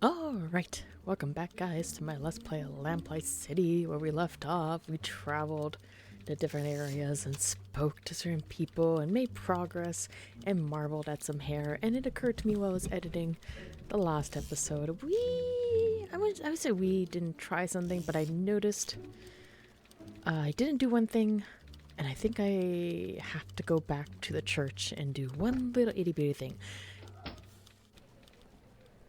Alright, welcome back guys to my Let's Play Lamplight City. Where we left off, we traveled to different areas and spoke to certain people and made progress and marveled at some hair. And it occurred to me while I was editing the last episode, I would say we didn't try something, but I noticed I didn't do one thing, and I think I have to go back to the church and do one little itty bitty thing.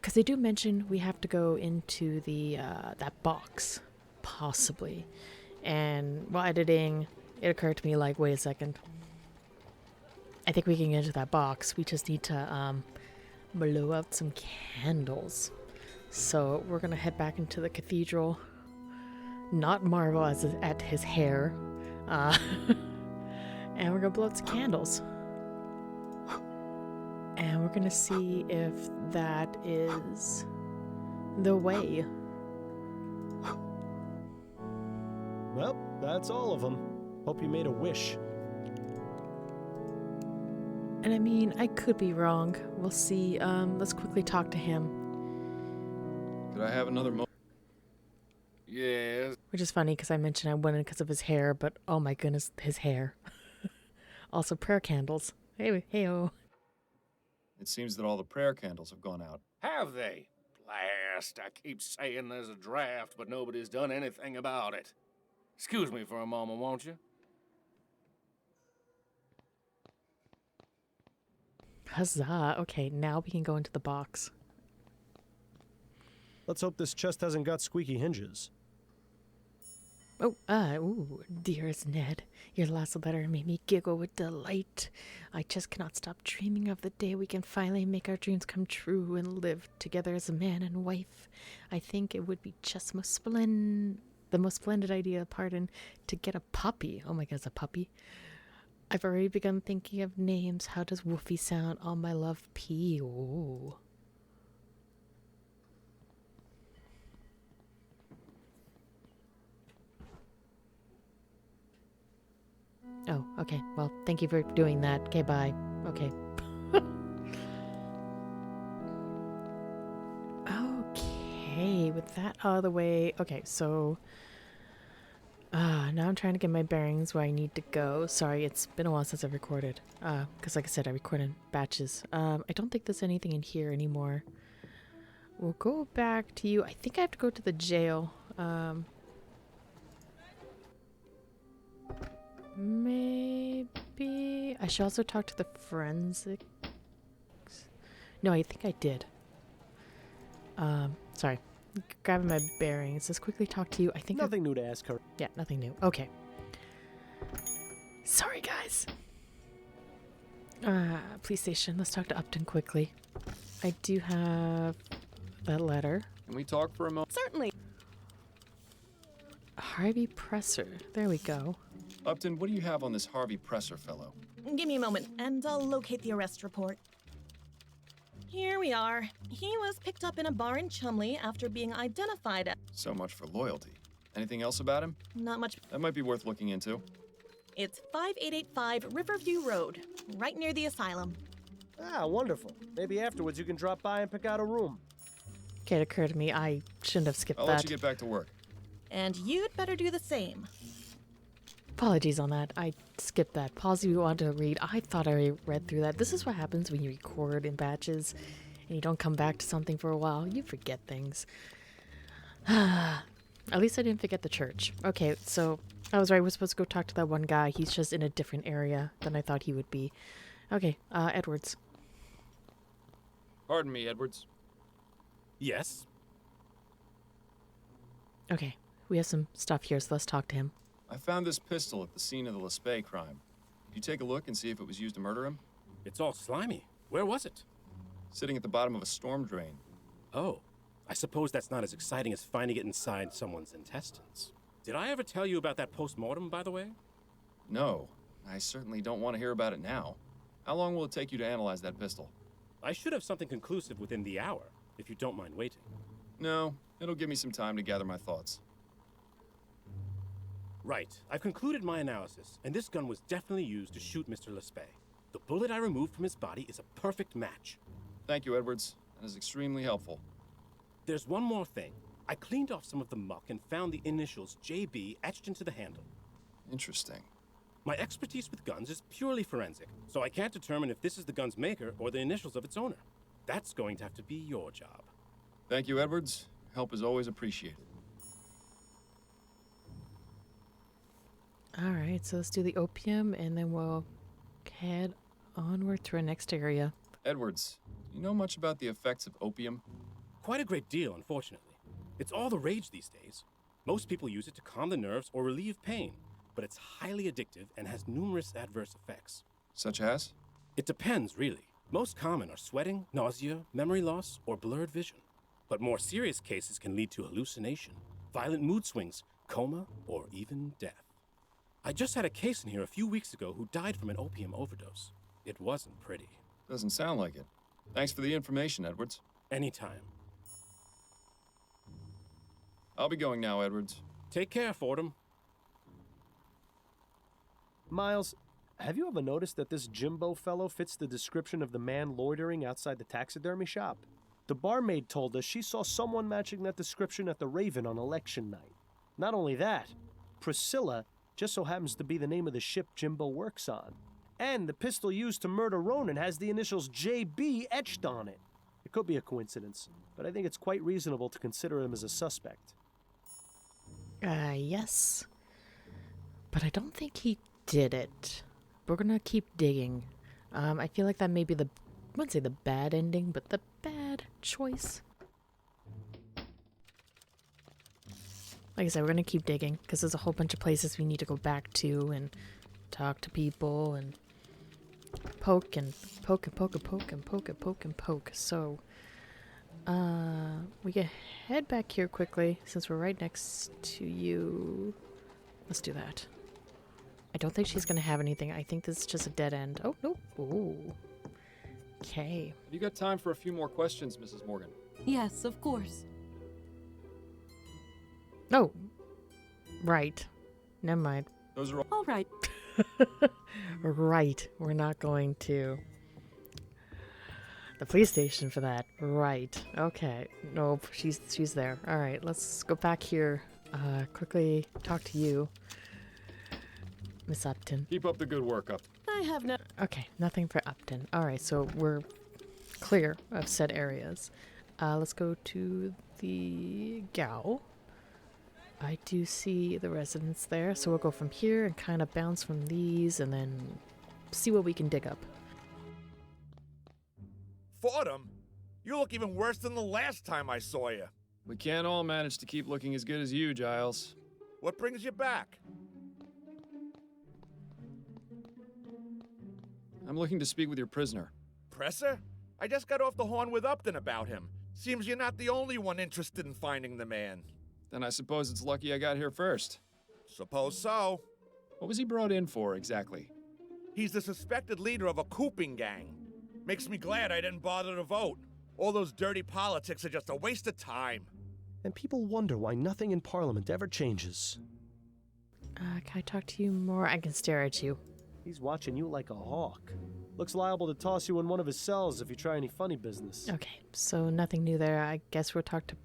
Because they do mention we have to go into the that box, possibly. And while editing, it occurred to me like, wait a second. I think we can get into that box. We just need to blow out some candles. So we're gonna head back into the cathedral. Not marvel at his hair. And we're gonna blow out some candles. And we're gonna see if that is the way. Well, that's all of them. Hope you made a wish. And I mean, I could be wrong. We'll see. Let's quickly talk to him. Could I have another moment? Yes. Which is funny because I mentioned I went in because of his hair, but oh my goodness, his hair. Also, prayer candles. Hey-oh. It seems that all the prayer candles have gone out. Have they? Blast, I keep saying there's a draft, but nobody's done anything about it. Excuse me for a moment, won't you? Huzzah. Okay, now we can go into the box. Let's hope this chest hasn't got squeaky hinges. Ooh, dearest Ned, your last letter made me giggle with delight. I just cannot stop dreaming of the day we can finally make our dreams come true and live together as a man and wife. I think it would be just the most splendid idea, to get a puppy. Oh my god, it's a puppy. I've already begun thinking of names. How does Wolfie sound? Oh, my love, P. Ooh. Oh, okay. Well, thank you for doing that. Okay, bye. Okay. Okay, with that out of the way. Okay, so now I'm trying to get my bearings where I need to go. Sorry, it's been a while since I've recorded. Because like I said, I record in batches. I don't think there's anything in here anymore. We'll go back to you. I think I have to go to the jail. Maybe I should also talk to the forensics. No, I think I did. Sorry. Grabbing my bearings. Let's quickly talk to you. I think Nothing new to ask her. Yeah, nothing new. Okay. Sorry, guys. Police station. Let's talk to Upton quickly. I do have that letter. Can we talk for a moment? Certainly. Harvey Presser. There we go. Upton, what do you have on this Harvey Presser fellow? Give me a moment, and I'll locate the arrest report. Here we are. He was picked up in a bar in Chumley after being identified as... So much for loyalty. Anything else about him? Not much. That might be worth looking into. It's 5885 Riverview Road, right near the asylum. Ah, wonderful. Maybe afterwards you can drop by and pick out a room. Okay, it occurred to me I shouldn't have skipped I'll that. let you get back to work. And you'd better do the same. Apologies on that. I skipped that. Pause if you want to read. I thought I read through that. This is what happens when you record in batches and you don't come back to something for a while. You forget things. At least I didn't forget the church. Okay, so I was right. We're supposed to go talk to that one guy. He's just in a different area than I thought he would be. Okay, Edwards. Pardon me, Edwards. Yes? Okay, we have some stuff here, so let's talk to him. I found this pistol at the scene of the Lespay crime. Could you take a look and see if it was used to murder him? It's all slimy. Where was it? Sitting at the bottom of a storm drain. Oh, I suppose that's not as exciting as finding it inside someone's intestines. Did I ever tell you about that post-mortem, by the way? No, I certainly don't want to hear about it now. How long will it take you to analyze that pistol? I should have something conclusive within the hour, if you don't mind waiting. No, it'll give me some time to gather my thoughts. Right. I've concluded my analysis, and this gun was definitely used to shoot Mr. Lespay. The bullet I removed from his body is a perfect match. Thank you, Edwards. That is extremely helpful. there's one more thing. I cleaned off some of the muck and found the initials JB etched into the handle. Interesting. My expertise with guns is purely forensic, so I can't determine if this is the gun's maker or the initials of its owner. That's going to have to be your job. Thank you, Edwards. Help is always appreciated. All right, so let's do the opium, and then we'll head onward to our next area. Edwards, you know much about the effects of opium? Quite a great deal, unfortunately. It's all the rage these days. Most people use it to calm the nerves or relieve pain, but it's highly addictive and has numerous adverse effects. Such as? It depends, really. Most common are sweating, nausea, memory loss, or blurred vision. But more serious cases can lead to hallucination, violent mood swings, coma, or even death. I just had a case in here a few weeks ago who died from an opium overdose. It wasn't pretty. Doesn't sound like it. Thanks for the information, Edwards. Anytime. I'll be going now, Edwards. Take care, Fordham. Miles, have you ever noticed that this Jimbo fellow fits the description of the man loitering outside the taxidermy shop? The barmaid told us she saw someone matching that description at the Raven on election night. Not only that, Priscilla just so happens to be the name of the ship Jimbo works on. And the pistol used to murder Ronan has the initials JB etched on it. It could be a coincidence, but I think it's quite reasonable to consider him as a suspect. Yes. But I don't think he did it. We're gonna keep digging. I feel like that may be I wouldn't say the bad ending, but the bad choice. Like I said, we're gonna keep digging, because there's a whole bunch of places we need to go back to and talk to people and poke and poke and poke and poke and poke and poke and poke. So, we can head back here quickly, since we're right next to you. Let's do that. I don't think she's gonna have anything. I think this is just a dead end. Oh, nope. Ooh. Okay. Have you got time for a few more questions, Mrs. Morgan? Yes, of course. Oh. Right. Never mind. Those are all. All right. Right. We're not going to the police station for that. Right. Okay. Nope. She's there. All right. Let's go back here. Quickly talk to you, Miss Upton. Keep up the good work, Upton. I have no. Okay. Nothing for Upton. All right. So we're clear of said areas. Let's go to the gal. I do see the residence there, so we'll go from here and kind of bounce from these and then see what we can dig up. Fordham, you look even worse than the last time I saw you. We can't all manage to keep looking as good as you, Giles. What brings you back? I'm looking to speak with your prisoner. Presser? I just got off the horn with Upton about him. Seems you're not the only one interested in finding the man. Then I suppose it's lucky I got here first. Suppose so. What was he brought in for, exactly? He's the suspected leader of a cooping gang. Makes me glad I didn't bother to vote. All those dirty politics are just a waste of time. And people wonder why nothing in Parliament ever changes. Can I talk to you more? I can stare at you. He's watching you like a hawk. Looks liable to toss you in one of his cells if you try any funny business. Okay, so nothing new there. I guess we'll talk to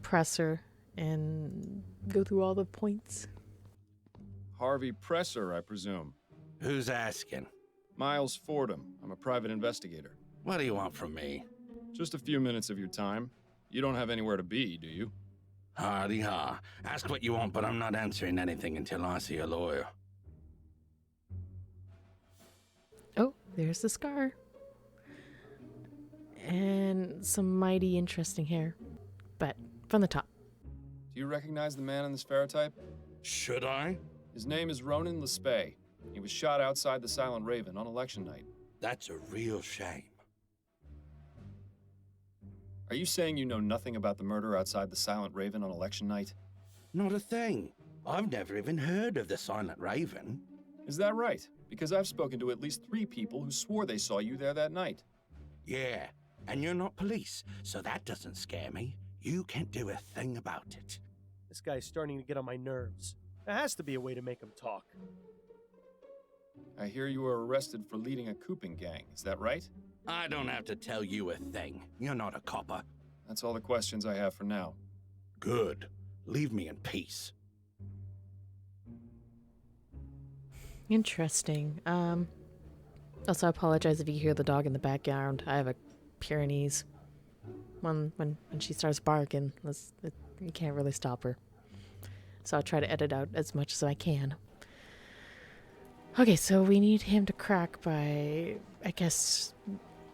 Presser and go through all the points. Harvey Presser, I presume. Who's asking? Miles Fordham. I'm a private investigator. What do you want from me? Just a few minutes of your time. You don't have anywhere to be, do you? Hardy ha. Ask what you want, but I'm not answering anything until I see a lawyer. Oh, there's the scar. And some mighty interesting hair. But from the top. Do you recognize the man in this ferrotype? Should I? His name is Ronan Lespay. He was shot outside the Silent Raven on election night. That's a real shame. Are you saying you know nothing about the murder outside the Silent Raven on election night? Not a thing. I've never even heard of the Silent Raven. Is that right? Because I've spoken to at least 3 people who swore they saw you there that night. Yeah, and you're not police, so that doesn't scare me. You can't do a thing about it. This guy's starting to get on my nerves. There has to be a way to make him talk. I hear you were arrested for leading a cooping gang. Is that right? I don't have to tell you a thing. You're not a copper. That's all the questions I have for now. Good. Leave me in peace. Interesting. Also, I apologize if you hear the dog in the background. I have a Pyrenees. When she starts barking, you can't really stop her. So I'll try to edit out as much as I can. Okay, so we need him to crack by, I guess,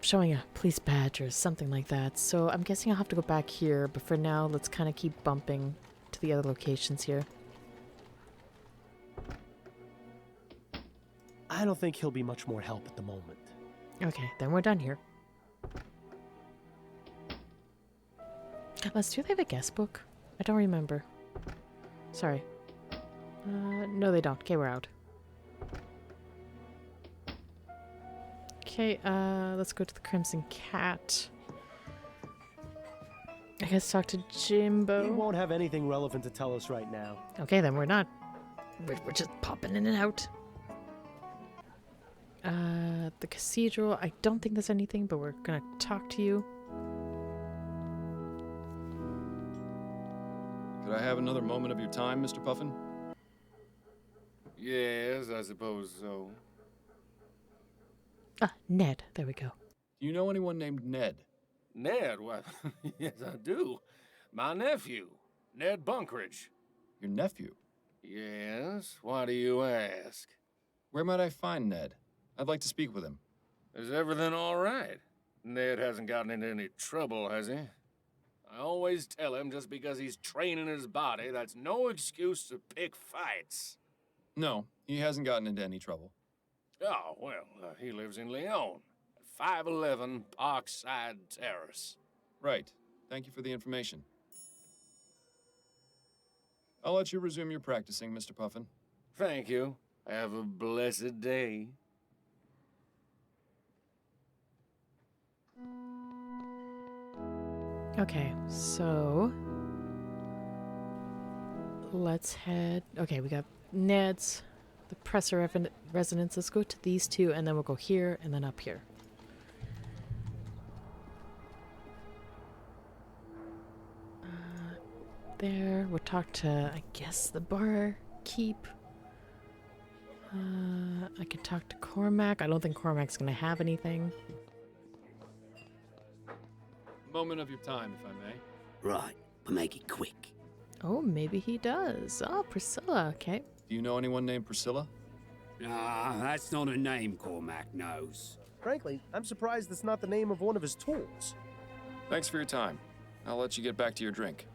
showing a police badge or something like that. So I'm guessing I'll have to go back here, but for now, let's kind of keep bumping to the other locations here. I don't think he'll be much more help at the moment. Okay, then we're done here. Let's do they have a guest book? I don't remember. Sorry. No they don't. Okay, we're out. Okay, let's go to the Crimson Cat. I guess talk to Jimbo. He won't have anything relevant to tell us right now. Okay, then we're not. We're just popping in and out. The cathedral. I don't think there's anything, but we're gonna talk to you. Could I have another moment of your time, Mr. Puffin? Yes, I suppose so. Ned. There we go. Do you know anyone named Ned? Ned? Well, yes, I do. My nephew, Ned Bunkridge. Your nephew? Yes, why do you ask? Where might I find Ned? I'd like to speak with him. Is everything all right? Ned hasn't gotten into any trouble, has he? I always tell him just because he's training his body, that's no excuse to pick fights. No, he hasn't gotten into any trouble. Oh, well, he lives in Lyon, at 511 Parkside Terrace. Right. Thank you for the information. I'll let you resume your practicing, Mr. Puffin. Thank you. Have a blessed day. Okay, so let's head. Okay, we got Ned's, the Presser residence. Let's go to these two, and then we'll go here and then up here. There, we'll talk to, I guess, the barkeep. I can talk to Cormac. I don't think Cormac's gonna have anything. Moment of your time, if I may. Right, but make it quick. Oh, maybe he does. Oh, Priscilla. Okay. Do you know anyone named Priscilla? Ah, that's not a name Cormac knows. Frankly, I'm surprised it's not the name of one of his tools. Thanks for your time. I'll let you get back to your drink.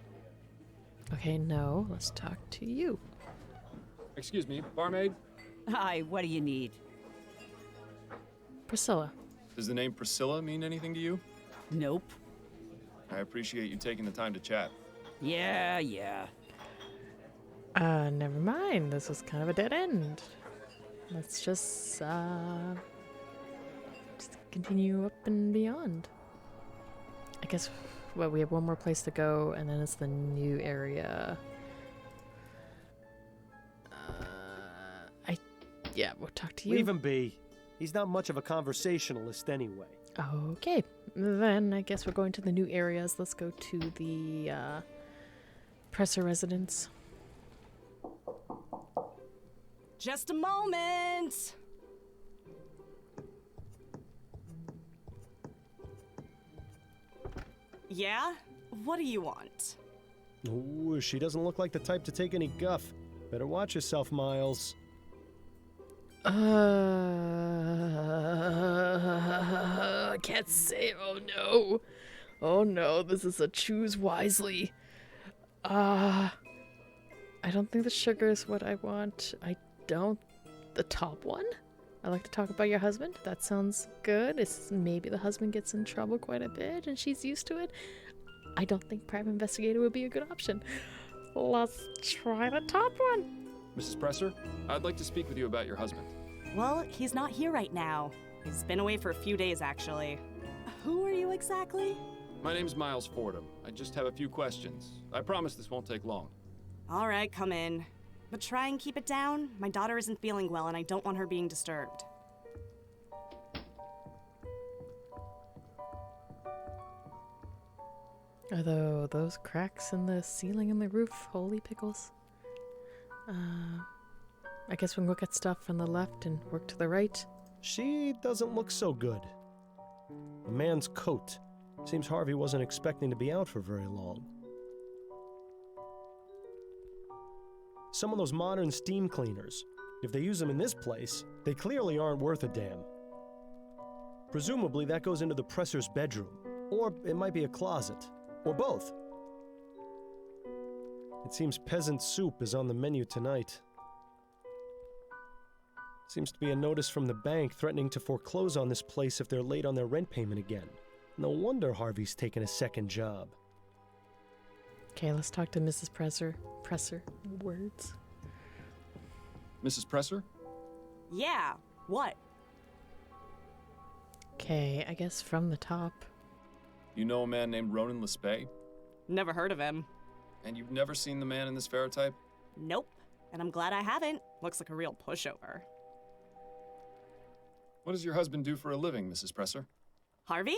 Okay, no. Let's talk to you. Excuse me, barmaid? Hi, what do you need? Priscilla. Does the name Priscilla mean anything to you? Nope. I appreciate you taking the time to chat. Yeah. Never mind. This was kind of a dead end. Let's just continue up and beyond. I guess, well, we have one more place to go, and then it's the new area. Yeah, we'll talk to you. Leave him be. He's not much of a conversationalist anyway. Okay, then I guess we're going to the new areas. Let's go to the Presser residence. Just a moment. Yeah? What do you want? Ooh, she doesn't look like the type to take any guff. Better watch yourself, Miles. I can't say. Oh no. Oh no, this is a choose wisely. I don't think the sugar is what I want. The top one? I like to talk about your husband. That sounds good. It's maybe the husband gets in trouble quite a bit and she's used to it. I don't think private investigator would be a good option. Let's try the top one. Mrs. Presser, I'd like to speak with you about your husband. Well, he's not here right now. He's been away for a few days, actually. Who are you exactly? My name's Miles Fordham. I just have a few questions. I promise this won't take long. All right, come in. But try and keep it down. My daughter isn't feeling well, and I don't want her being disturbed. Are those cracks in the ceiling and the roof holy pickles? I guess we can look at stuff on the left and work to the right. She doesn't look so good. The man's coat. Seems Harvey wasn't expecting to be out for very long. Some of those modern steam cleaners, if they use them in this place, they clearly aren't worth a damn. Presumably that goes into the presser's bedroom, or it might be a closet, or both. It seems peasant soup is on the menu tonight. Seems to be a notice from the bank threatening to foreclose on this place if they're late on their rent payment again. No wonder Harvey's taken a second job. Okay, let's talk to Mrs. Presser. Words. Mrs. Presser? Yeah, what? Okay, I guess from the top. You know a man named Ronan Lespay? Never heard of him. And you've never seen the man in this ferrotype? Nope. And I'm glad I haven't. Looks like a real pushover. What does your husband do for a living, Mrs. Presser? Harvey?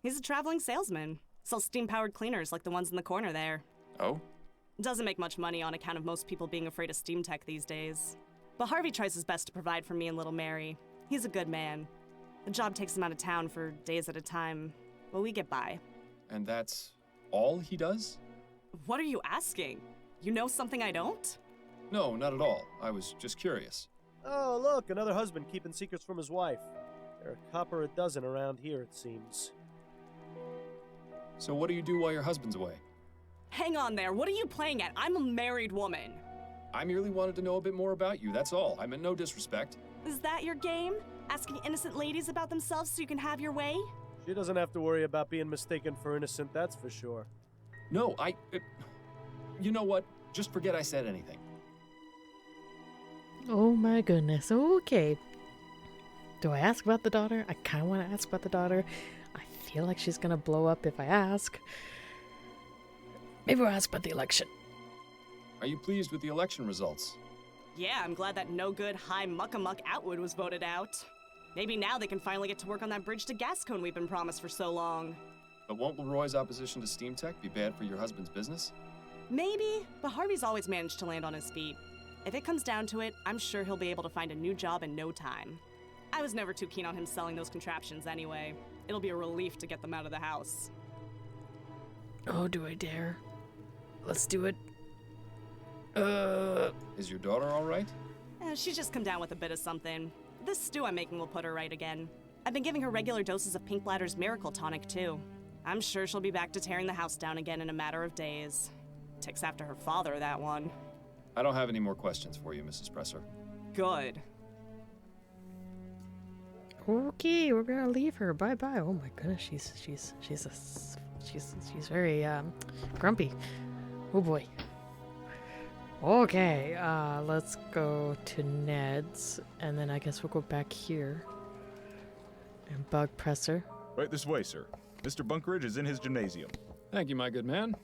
He's a traveling salesman. Sells steam-powered cleaners like the ones in the corner there. Oh? Doesn't make much money on account of most people being afraid of steam tech these days. But Harvey tries his best to provide for me and little Mary. He's a good man. The job takes him out of town for days at a time, but we get by. And that's all he does? What are you asking? You know something I don't? No, not at all. I was just curious. Oh, look, another husband keeping secrets from his wife. There are a copper a dozen around here, it seems. So what do you do while your husband's away? Hang on there, what are you playing at? I'm a married woman. I merely wanted to know a bit more about you, that's all. I meant no disrespect. Is that your game? Asking innocent ladies about themselves so you can have your way? She doesn't have to worry about being mistaken for innocent, that's for sure. No, you know what? Just forget I said anything. Oh my goodness. Okay. Do I ask about the daughter? I kind of want to ask about the daughter. I feel like she's going to blow up if I ask. Maybe we'll ask about the election. Are you pleased with the election results? Yeah, I'm glad that no-good high muckamuck Outwood was voted out. Maybe now they can finally get to work on that bridge to Gascone we've been promised for so long. But won't Leroy's opposition to steam tech be bad for your husband's business? Maybe, but Harvey's always managed to land on his feet. If it comes down to it, I'm sure he'll be able to find a new job in no time. I was never too keen on him selling those contraptions anyway. It'll be a relief to get them out of the house. Oh, do I dare? Let's do it. Is your daughter all right? She's just come down with a bit of something. This stew I'm making will put her right again. I've been giving her regular doses of Pink Bladder's Miracle Tonic, too. I'm sure she'll be back to tearing the house down again in a matter of days. Ticks after her father, that one. I don't have any more questions for you, Mrs. Presser. Good. Okay, we're gonna leave her. Bye bye. Oh my goodness, she's very grumpy. Oh boy. Okay, let's go to Ned's, and then I guess we'll go back here and bug Presser. Right this way, sir. Mr. Bunkeridge is in his gymnasium. Thank you, my good man.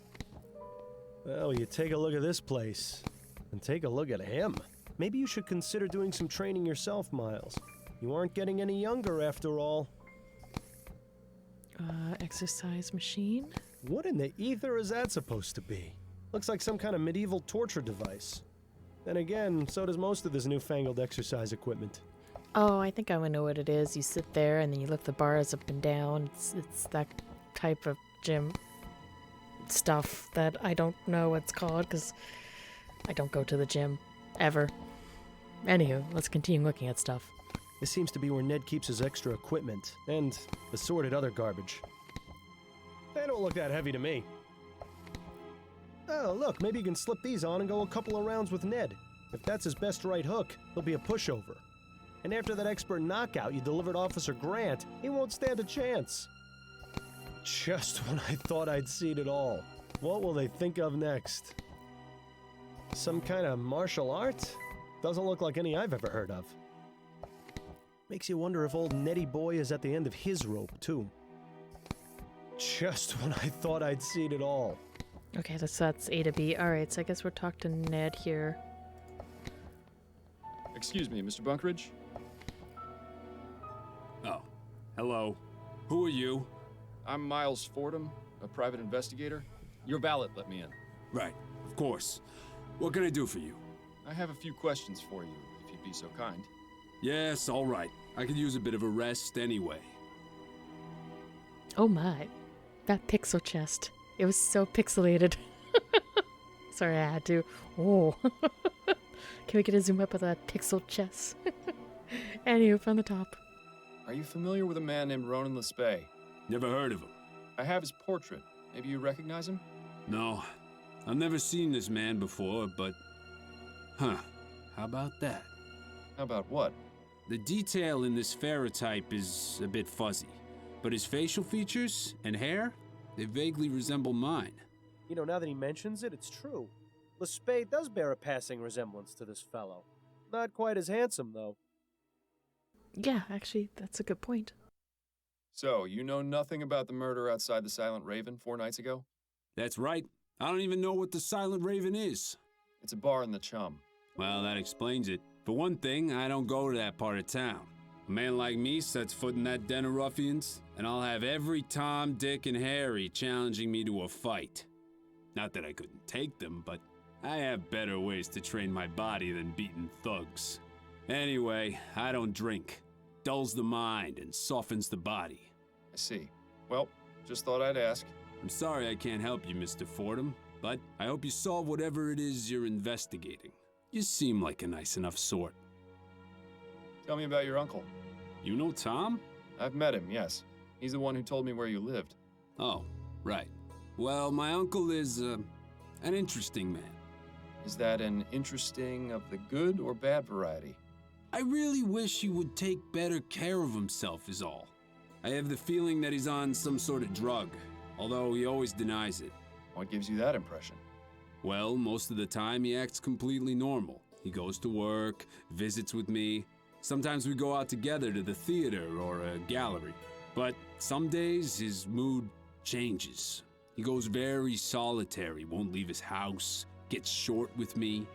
Well, you take a look at this place, and take a look at him. Maybe you should consider doing some training yourself, Miles. You aren't getting any younger after all. Exercise machine? What in the ether is that supposed to be? Looks like some kind of medieval torture device. Then again, so does most of this newfangled exercise equipment. Oh, I think I know what it is. You sit there and then you lift the bars up and down. It's that type of gym stuff that I don't know what it's called because I don't go to the gym ever. Anywho, let's continue looking at stuff. This seems to be where Ned keeps his extra equipment and assorted other garbage. They don't look that heavy to me. Oh, look, maybe you can slip these on and go a couple of rounds with Ned. If that's his best right hook, he'll be a pushover. And after that expert knockout you delivered Officer Grant, he won't stand a chance. Just when I thought I'd seen it all. What will they think of next? Some kind of martial art? Doesn't look like any I've ever heard of. Makes you wonder if old Nettie boy is at the end of his rope, too. Just when I thought I'd seen it all. Okay, that's A to B. Alright, so I guess we'll talk to Ned here. Excuse me, Mr. Bunkeridge? Oh, hello. Who are you? I'm Miles Fordham. A private investigator? Your valet let me in. Right, of course. What can I do for you? I have a few questions for you, if you'd be so kind. Yes, all right. I could use a bit of a rest anyway. Oh my. That pixel chest. It was so pixelated. Sorry, I had to. Oh. Can we get a zoom up of that pixel chest? Anywho, from the top. Are you familiar with a man named Ronan Lespay? Never heard of him. I have his portrait. Maybe you recognize him? No, I've never seen this man before, but... Huh, how about that? How about what? The detail in this ferrotype is a bit fuzzy, but his facial features and hair, they vaguely resemble mine. You know, now that he mentions it, it's true. Lespay does bear a passing resemblance to this fellow. Not quite as handsome, though. Yeah, actually, that's a good point. So, you know nothing about the murder outside the Silent Raven 4 nights ago? That's right. I don't even know what the Silent Raven is. It's a bar in the Chum. Well, that explains it. For one thing, I don't go to that part of town. A man like me sets foot in that den of ruffians, and I'll have every Tom, Dick, and Harry challenging me to a fight. Not that I couldn't take them, but I have better ways to train my body than beating thugs. Anyway, I don't drink. Dulls the mind and softens the body. I see. Well, just thought I'd ask. I'm sorry I can't help you, Mr. Fordham, but I hope you solve whatever it is you're investigating. You seem like a nice enough sort. Tell me about your uncle. You know Tom? I've met him, yes. He's the one who told me where you lived. Oh, right. Well, my uncle is, an interesting man. Is that an interesting of the good or bad variety? I really wish he would take better care of himself is all. I have the feeling that he's on some sort of drug, although he always denies it. What gives you that impression? Well, most of the time he acts completely normal. He goes to work, visits with me. Sometimes we go out together to the theater or a gallery. But some days his mood changes. He goes very solitary, won't leave his house, gets short with me.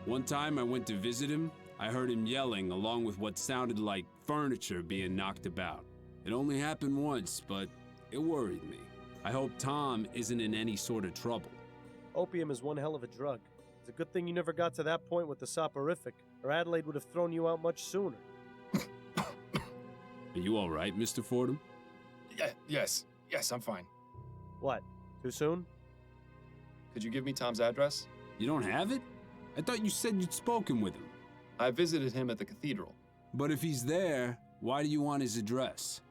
One time I went to visit him. I heard him yelling along with what sounded like furniture being knocked about. It only happened once, but it worried me. I hope Tom isn't in any sort of trouble. Opium is one hell of a drug. It's a good thing you never got to that point with the soporific, or Adelaide would have thrown you out much sooner. Are you all right, Mr. Fordham? Yes, I'm fine. What? Too soon? Could you give me Tom's address? You don't have it? I thought you said you'd spoken with him. I visited him at the cathedral. But if he's there, why do you want his address?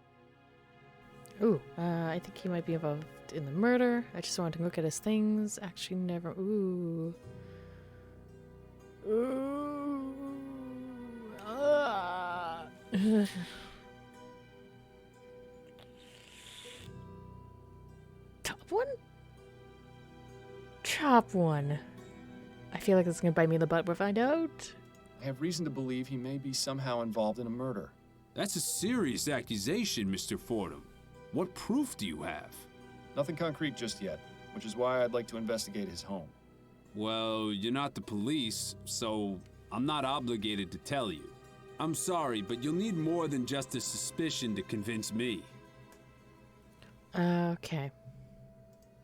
Ooh, I think he might be involved in the murder. I just wanted to look at his things. Actually, never. Ooh. Ooh. Ah. Top one? Top one. I feel like it's gonna bite me in the butt when I find out. I have reason to believe he may be somehow involved in a murder. That's a serious accusation, Mr. Fordham. What proof do you have? Nothing concrete just yet, which is why I'd like to investigate his home. Well, you're not the police, so I'm not obligated to tell you. I'm sorry, but you'll need more than just a suspicion to convince me. Okay.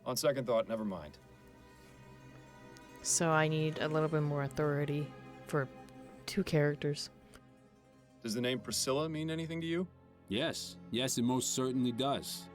On second thought, never mind. So I need a little bit more authority for two characters. Does the name Priscilla mean anything to you? Yes, it most certainly does.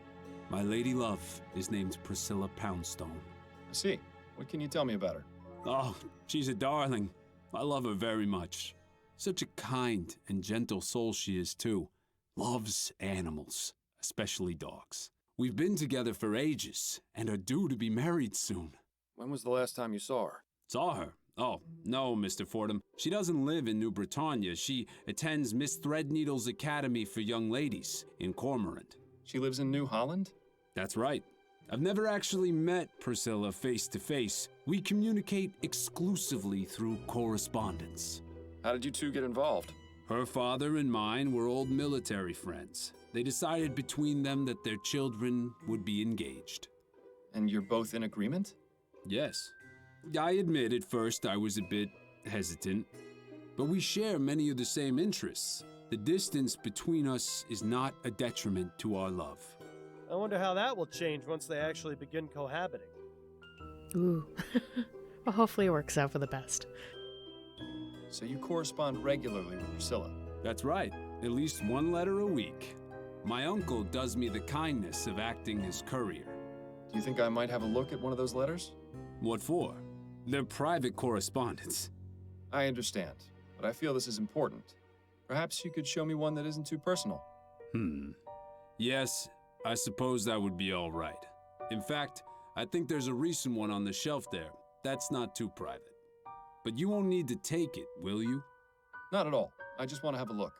My lady love is named Priscilla Poundstone. I see. What can you tell me about her? Oh, she's a darling. I love her very much. Such a kind and gentle soul she is, too. Loves animals, especially dogs. We've been together for ages and are due to be married soon. When was the last time you saw her? Saw her? Oh, no, Mr. Fordham. She doesn't live in New Britannia. She attends Miss Threadneedle's Academy for Young Ladies in Cormorant. She lives in New Holland? That's right. I've never actually met Priscilla face to face. We communicate exclusively through correspondence. How did you two get involved? Her father and mine were old military friends. They decided between them that their children would be engaged. And you're both in agreement? Yes. I admit at first I was a bit hesitant, but we share many of the same interests. The distance between us is not a detriment to our love. I wonder how that will change once they actually begin cohabiting. Ooh. Well, hopefully it works out for the best. So you correspond regularly with Priscilla? That's right. At least one letter a week. My uncle does me the kindness of acting as courier. Do you think I might have a look at one of those letters? What for? They're private correspondence. I understand, but I feel this is important. Perhaps you could show me one that isn't too personal. Yes, I suppose that would be all right. In fact, I think there's a recent one on the shelf there. That's not too private. But you won't need to take it, will you? Not at all. I just want to have a look.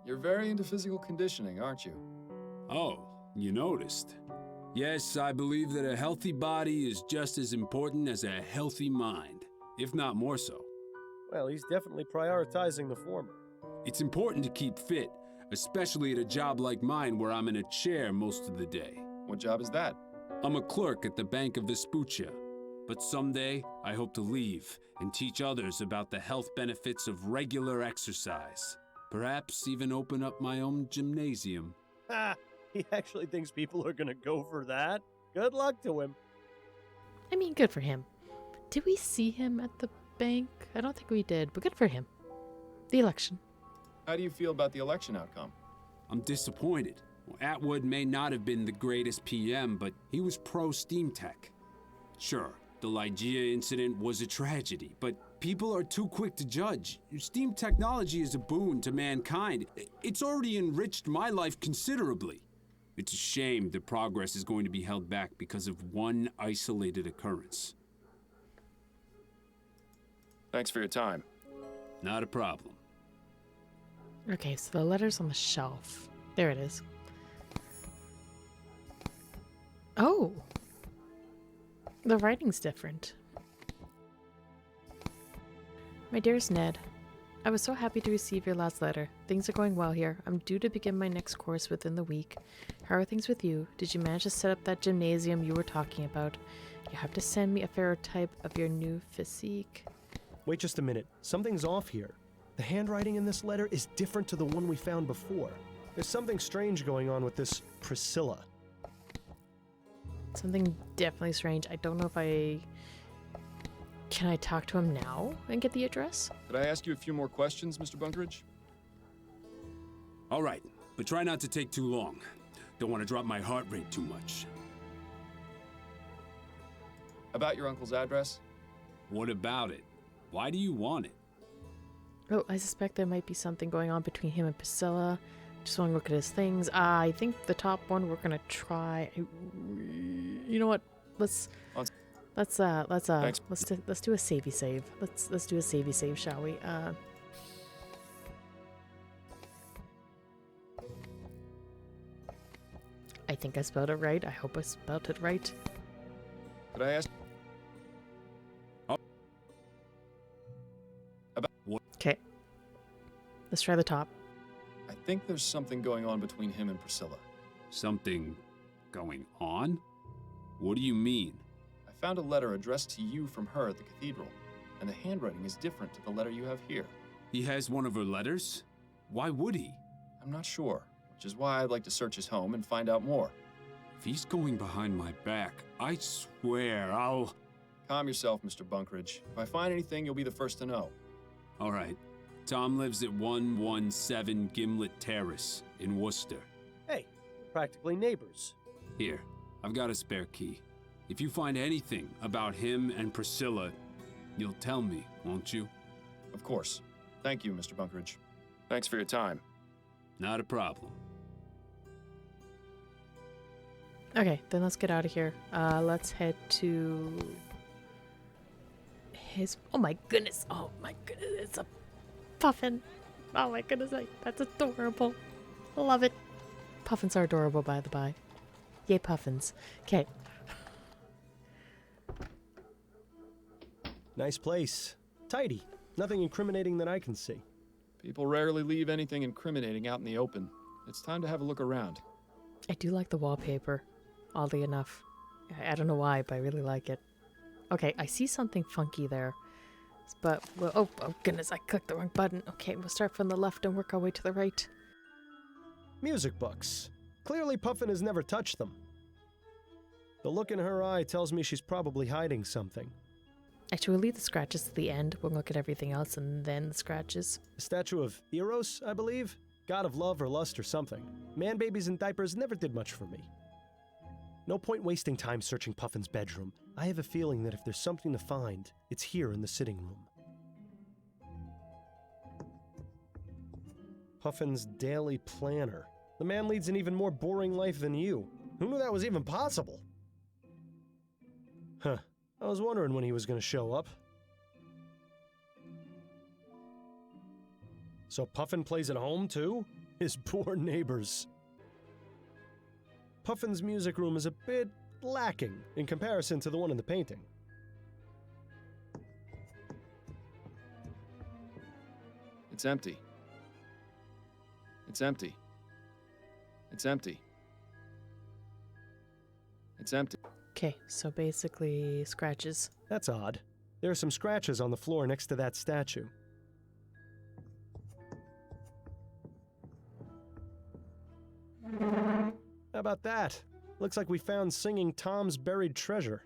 You're very into physical conditioning, aren't you? Oh, you noticed. Yes, I believe that a healthy body is just as important as a healthy mind, if not more so. Well, he's definitely prioritizing the former. It's important to keep fit, especially at a job like mine where I'm in a chair most of the day. What job is that? I'm a clerk at the Bank of Vespuccia, but someday I hope to leave and teach others about the health benefits of regular exercise. Perhaps even open up my own gymnasium. Ha! He actually thinks people are gonna go for that? Good luck to him. I mean, good for him. Did we see him at the bank? I don't think we did, but good for him. The election. How do you feel about the election outcome? I'm disappointed. Atwood may not have been the greatest PM, but he was pro-steam tech. Sure, the Ligeia incident was a tragedy, but people are too quick to judge. Steam technology is a boon to mankind. It's already enriched my life considerably. It's a shame that progress is going to be held back because of one isolated occurrence. Thanks for your time. Not a problem. Okay, so the letter's on the shelf. There it is. Oh! The writing's different. My dearest Ned, I was so happy to receive your last letter. Things are going well here. I'm due to begin my next course within the week. How are things with you? Did you manage to set up that gymnasium you were talking about? You have to send me a ferrotype of your new physique. Wait just a minute. Something's off here. The handwriting in this letter is different to the one we found before. There's something strange going on with this Priscilla. Something definitely strange. I don't know if I... Can I talk to him now and get the address? Could I ask you a few more questions, Mr. Bunkeridge? All right, but try not to take too long. Don't want to drop my heart rate too much. About your uncle's address? What about it? Why do you want it? Oh, I suspect there might be something going on between him and Priscilla. Just want to look at his things. I think the top one we're gonna try. You know what? Let's do a savey save. Let's do a savey save, shall we? I think I spelled it right. I hope I spelled it right. Could I ask? Okay. Let's try the top. I think there's something going on between him and Priscilla. Something going on? What do you mean? I found a letter addressed to you from her at the cathedral, and the handwriting is different to the letter you have here. He has one of her letters? Why would he? I'm not sure, which is why I'd like to search his home and find out more. If he's going behind my back, I swear I'll... Calm yourself, Mr. Bunkeridge. If I find anything, you'll be the first to know. All right. Tom lives at 117 Gimlet Terrace in Worcester. Hey, practically neighbors. Here, I've got a spare key. If you find anything about him and Priscilla, you'll tell me, won't you? Of course. Thank you, Mr. Bunkeridge. Thanks for your time. Not a problem. Okay, then let's get out of here. Let's head to his... Oh my goodness. Oh my goodness. It's a puffin. Oh my goodness. That's adorable. Love it. Puffins are adorable, by the by. Yay, puffins. Okay. Nice place. Tidy. Nothing incriminating that I can see. People rarely leave anything incriminating out in the open. It's time to have a look around. I do like the wallpaper, oddly enough. I don't know why, but I really like it. Okay, I see something funky there. But, well, oh goodness, I clicked the wrong button. Okay, we'll start from the left and work our way to the right. Music books. Clearly Puffin has never touched them. The look in her eye tells me she's probably hiding something. Actually, we'll leave the scratches to the end. We'll look at everything else and then the scratches. A statue of Eros, I believe? God of love or lust or something. Man babies in diapers never did much for me. No point wasting time searching Puffin's bedroom. I have a feeling that if there's something to find, it's here in the sitting room. Puffin's daily planner. The man leads an even more boring life than you. Who knew that was even possible? Huh. I was wondering when he was going to show up. So Puffin plays at home, too? His poor neighbors. Puffin's music room is a bit lacking in comparison to the one in the painting. It's empty. It's empty. It's empty. It's empty. Okay, so basically scratches. That's odd. There are some scratches on the floor next to that statue. How about that? Looks like we found Singing Tom's buried treasure.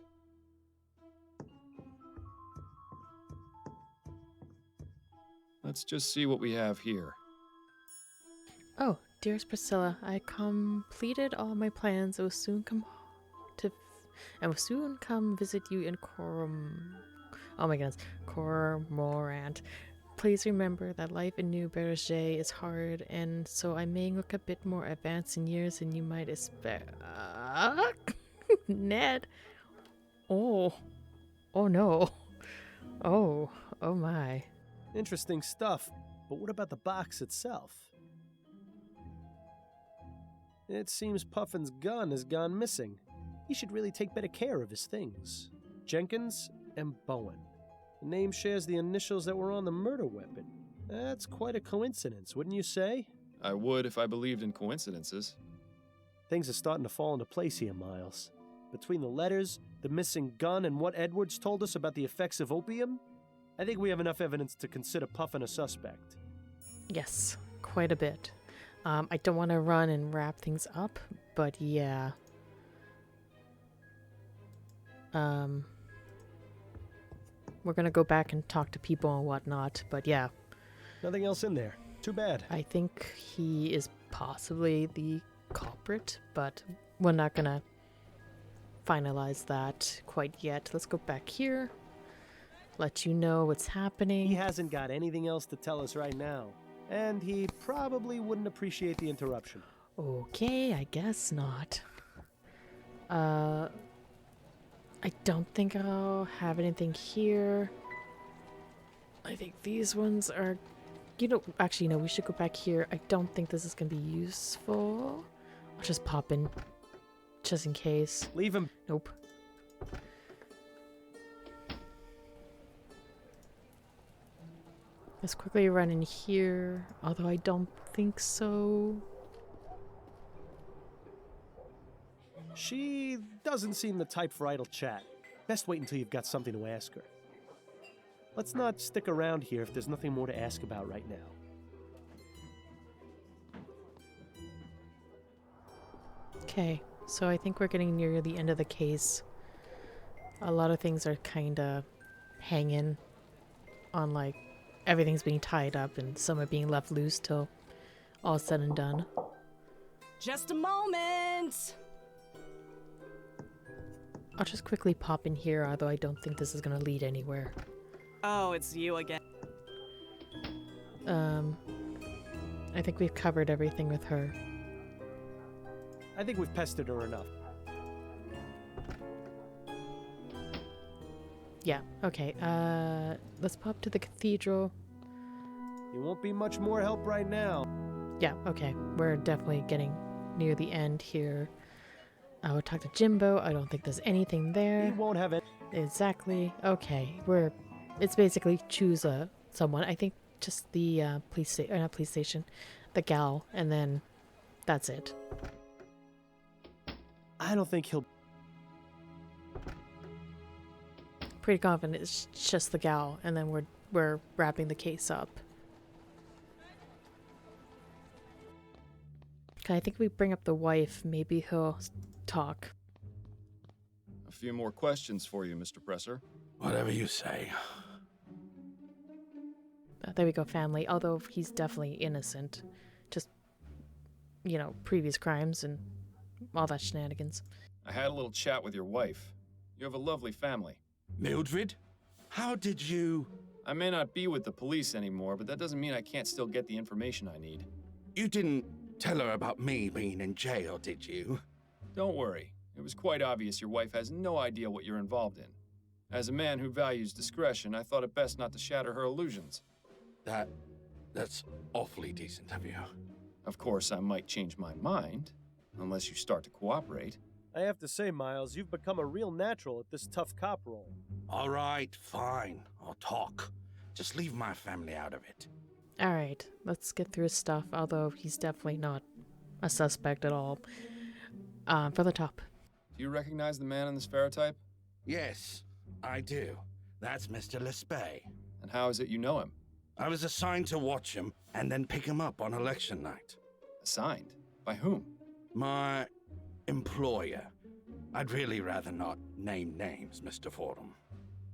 Let's just see what we have here. Oh, dearest Priscilla, I completed all my plans. I will soon come visit you in Cormorant. Please remember that life in New Berger is hard, and so I may look a bit more advanced in years than you might expect. Ned. Oh no. Oh my. Interesting stuff, but what about the box itself? It seems Puffin's gun has gone missing. He should really take better care of his things. Jenkins and Bowen. The name shares the initials that were on the murder weapon. That's quite a coincidence, wouldn't you say? I would if I believed in coincidences. Things are starting to fall into place here, Miles. Between the letters, the missing gun, and what Edwards told us about the effects of opium, I think we have enough evidence to consider Puffin a suspect. Yes, quite a bit. I don't want to run and wrap things up, but yeah. We're gonna go back and talk to people and whatnot, but yeah. Nothing else in there. Too bad. I think he is possibly the culprit, but we're not gonna finalize that quite yet. Let's go back here. Let you know what's happening. He hasn't got anything else to tell us right now. And he probably wouldn't appreciate the interruption. Okay, I guess not. I don't think I'll have anything here. I think these ones are... actually, no, we should go back here. I don't think this is going to be useful. I'll just pop in, just in case. Leave him. Nope. Let's quickly run in here, although I don't think so. She doesn't seem the type for idle chat. Best wait until you've got something to ask her. Let's not stick around here if there's nothing more to ask about right now. Okay, so I think we're getting near the end of the case. A lot of things are kind of hanging on, like, everything's being tied up and some are being left loose till all said and done. Just a moment! I'll just quickly pop in here, although I don't think this is going to lead anywhere. Oh, it's you again. I think we've covered everything with her. I think we've pestered her enough. Yeah, okay. Let's pop to the cathedral. You won't be much more help right now. Yeah, okay. We're definitely getting near the end here. I will talk to Jimbo. I don't think there's anything there. He won't have it. Exactly. Okay, it's basically choose someone. I think just the not police station, the gal, and then that's it. I don't think he'll... Pretty confident it's just the gal, and then we're wrapping the case up. Okay, I think we bring up the wife. Maybe he'll talk. A few more questions for you, Mr. Presser. Whatever you say. There we go, family. Although he's definitely innocent. Just, you know, previous crimes and all that shenanigans. I had a little chat with your wife. You have a lovely family. Mildred? How did you... I may not be with the police anymore, but that doesn't mean I can't still get the information I need. You didn't tell her about me being in jail, did you? Don't worry. It was quite obvious your wife has no idea what you're involved in. As a man who values discretion, I thought it best not to shatter her illusions. That's awfully decent of you. Of course, I might change my mind, unless you start to cooperate. I have to say, Miles, you've become a real natural at this tough cop role. All right, fine. I'll talk. Just leave my family out of it. Alright, let's get through his stuff, although he's definitely not a suspect at all. For the top. Do you recognize the man in this ferrotype? Yes, I do. That's Mr. Lespay. And how is it you know him? I was assigned to watch him and then pick him up on election night. Assigned? By whom? My employer. I'd really rather not name names, Mr. Fordham.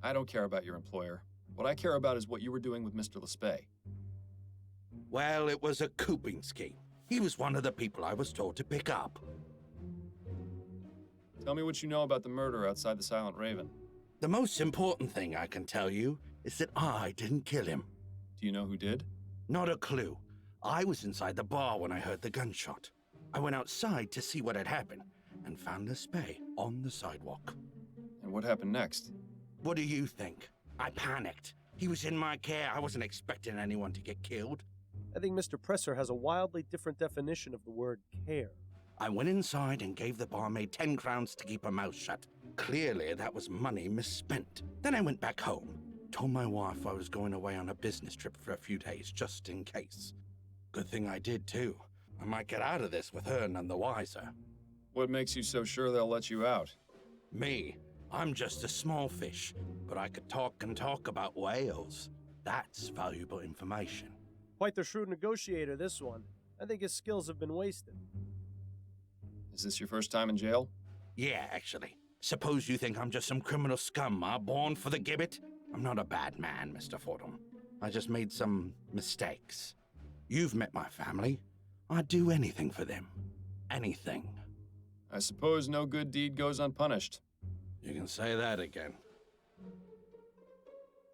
I don't care about your employer. What I care about is what you were doing with Mr. Lespay. Well, it was a cooping scheme. He was one of the people I was told to pick up. Tell me what you know about the murder outside the Silent Raven. The most important thing I can tell you is that I didn't kill him. Do you know who did? Not a clue. I was inside the bar when I heard the gunshot. I went outside to see what had happened and found Lespay on the sidewalk. And what happened next? What do you think? I panicked. He was in my care. I wasn't expecting anyone to get killed. I think Mr. Presser has a wildly different definition of the word care. I went inside and gave the barmaid 10 crowns to keep her mouth shut. Clearly, that was money misspent. Then I went back home. Told my wife I was going away on a business trip for a few days, just in case. Good thing I did, too. I might get out of this with her none the wiser. What makes you so sure they'll let you out? Me? I'm just a small fish, but I could talk and talk about whales. That's valuable information. Quite the shrewd negotiator, this one. I think his skills have been wasted. Is this your first time in jail? Yeah, actually. Suppose you think I'm just some criminal scum, born for the gibbet? I'm not a bad man, Mr. Fordham. I just made some mistakes. You've met my family. I'd do anything for them. Anything. I suppose no good deed goes unpunished. You can say that again.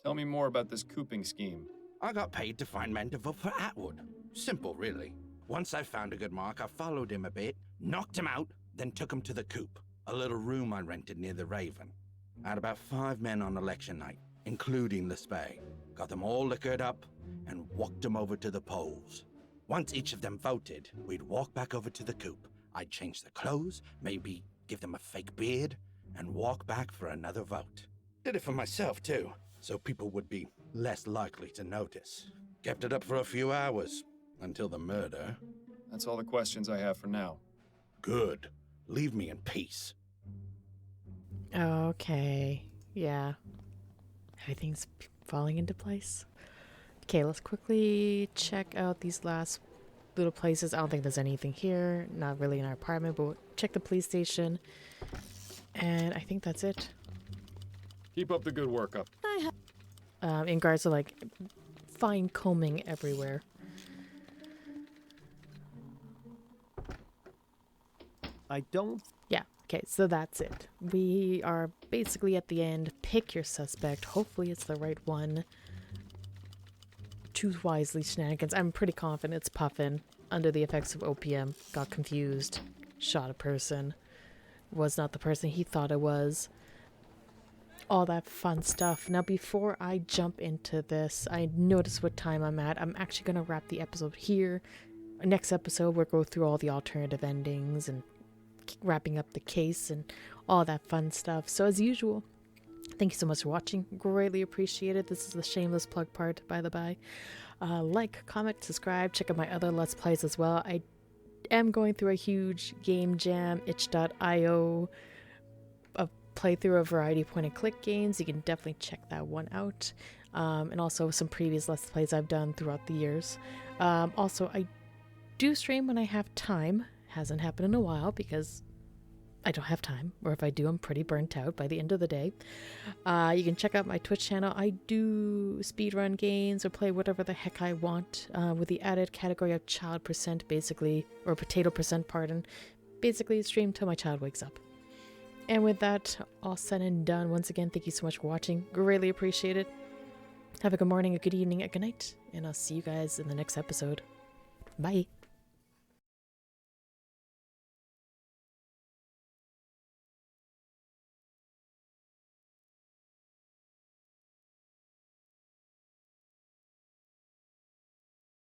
Tell me more about this cooping scheme. I got paid to find men to vote for Atwood. Simple, really. Once I found a good mark, I followed him a bit, knocked him out, then took him to the coop, a little room I rented near the Raven. I had about 5 men on election night, including Lespay. Got them all liquored up and walked them over to the polls. Once each of them voted, we'd walk back over to the coop. I'd change their clothes, maybe give them a fake beard, and walk back for another vote. Did it for myself, too, so people would be less likely to notice. Kept it up for a few hours, until the murder. That's all the questions I have for now. Good. Leave me in peace. Okay. Yeah. Everything's falling into place. Okay, let's quickly check out these last little places. I don't think there's anything here. Not really in our apartment, but we'll check the police station. And I think that's it. Keep up the good work up. In regards to, like, fine combing everywhere. I don't... Yeah, okay, so that's it. We are basically at the end. Pick your suspect. Hopefully it's the right one. Choose wisely, shenanigans. I'm pretty confident it's Puffin. Under the effects of opium. Got confused. Shot a person. Was not the person he thought it was. All that fun stuff. Now, before I jump into this, I notice what time I'm at. I'm actually going to wrap the episode here. Next episode, we'll go through all the alternative endings and wrapping up the case and all that fun stuff. So, as usual, thank you so much for watching. Greatly appreciate it. This is the shameless plug part, by the by. Like, comment, subscribe. Check out my other Let's Plays as well. I am going through a huge game jam, itch.io, a playthrough of variety point-and-click games. You can definitely check that one out. And also some previous Let's Plays I've done throughout the years. Also, I do stream when I have time. Hasn't happened in a while because I don't have time, or if I do, I'm pretty burnt out by the end of the day. You can check out my Twitch channel. I do speedrun games or play whatever the heck I want, with the added category of child percent, basically, or potato percent, pardon. Basically, stream till my child wakes up. And with that all said and done, once again, thank you so much for watching. Greatly appreciate it. Have a good morning, a good evening, a good night, and I'll see you guys in the next episode. Bye.